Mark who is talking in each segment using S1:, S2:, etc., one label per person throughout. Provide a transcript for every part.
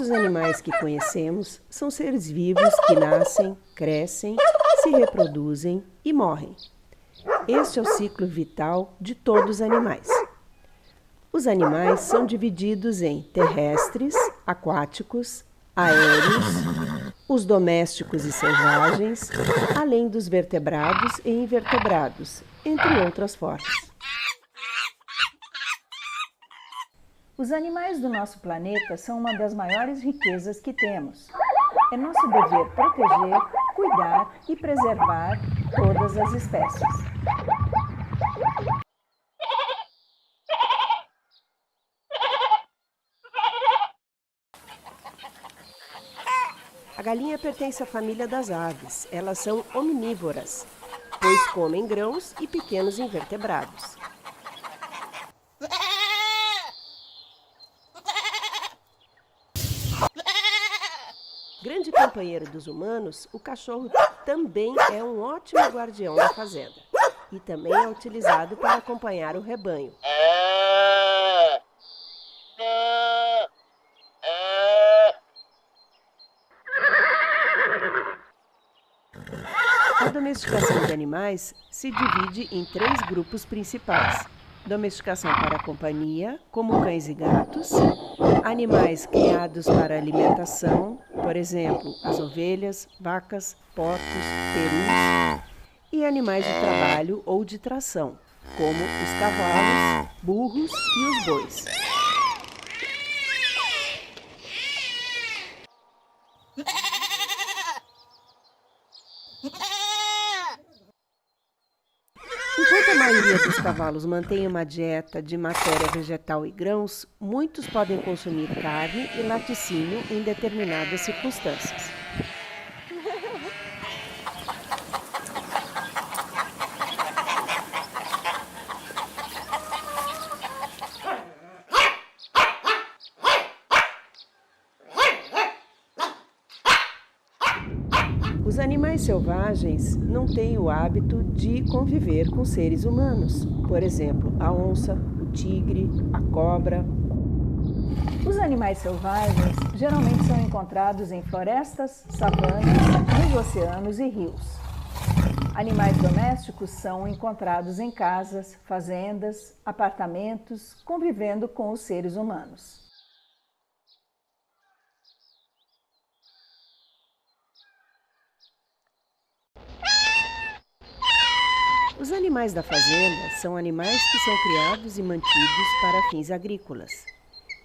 S1: Todos os animais que conhecemos são seres vivos que nascem, crescem, se reproduzem e morrem. Este é o ciclo vital de todos os animais. Os animais são divididos em terrestres, aquáticos, aéreos, os domésticos e selvagens, além dos vertebrados e invertebrados, entre outras formas.
S2: Os animais do nosso planeta são uma das maiores riquezas que temos. É nosso dever proteger, cuidar e preservar todas as espécies.
S1: A galinha pertence à família das aves. Elas são omnívoras, pois comem grãos e pequenos invertebrados. Grande companheiro dos humanos, o cachorro também é um ótimo guardião da fazenda e também é utilizado para acompanhar o rebanho. A domesticação de animais se divide em 3 grupos principais. Domesticação para a companhia, como cães e gatos, animais criados para alimentação, por exemplo, as ovelhas, vacas, porcos, perus, e animais de trabalho ou de tração, como os cavalos, burros e os bois. Enquanto a maioria dos cavalos mantém uma dieta de matéria vegetal e grãos, muitos podem consumir carne e laticínio em determinadas circunstâncias. Os animais selvagens não têm o hábito de conviver com seres humanos. Por exemplo, a onça, o tigre, a cobra.
S2: Os animais selvagens geralmente são encontrados em florestas, savanas, nos oceanos e rios. Animais domésticos são encontrados em casas, fazendas, apartamentos, convivendo com os seres humanos.
S1: Os animais da fazenda são animais que são criados e mantidos para fins agrícolas.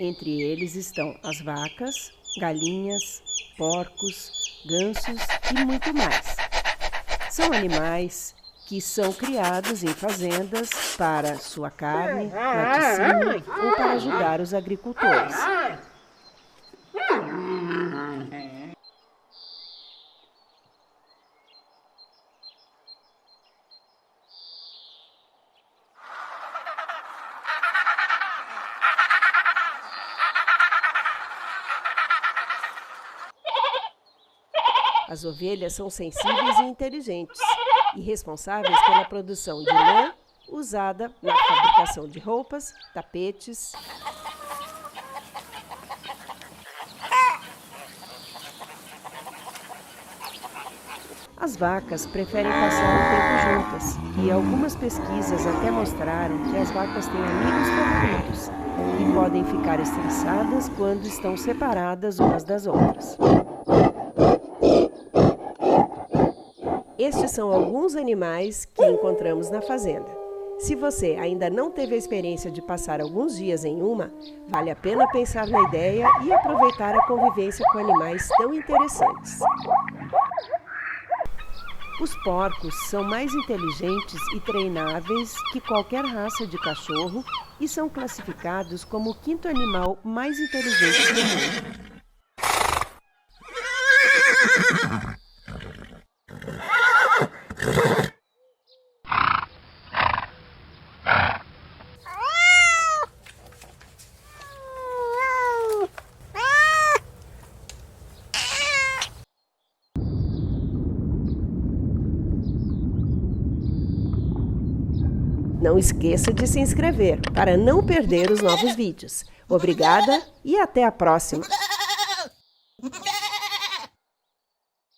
S1: Entre eles estão as vacas, galinhas, porcos, gansos e muito mais. São animais que são criados em fazendas para sua carne, laticínio ou para ajudar os agricultores. As ovelhas são sensíveis e inteligentes e responsáveis pela produção de lã usada na fabricação de roupas, tapetes. As vacas preferem passar o tempo juntas e algumas pesquisas até mostraram que as vacas têm amigos favoritos e podem ficar estressadas quando estão separadas umas das outras. Estes são alguns animais que encontramos na fazenda. Se você ainda não teve a experiência de passar alguns dias em uma, vale a pena pensar na ideia e aproveitar a convivência com animais tão interessantes. Os porcos são mais inteligentes e treináveis que qualquer raça de cachorro e são classificados como o 5º animal mais inteligente do mundo. Não esqueça de se inscrever para não perder os novos vídeos. Obrigada e até a próxima!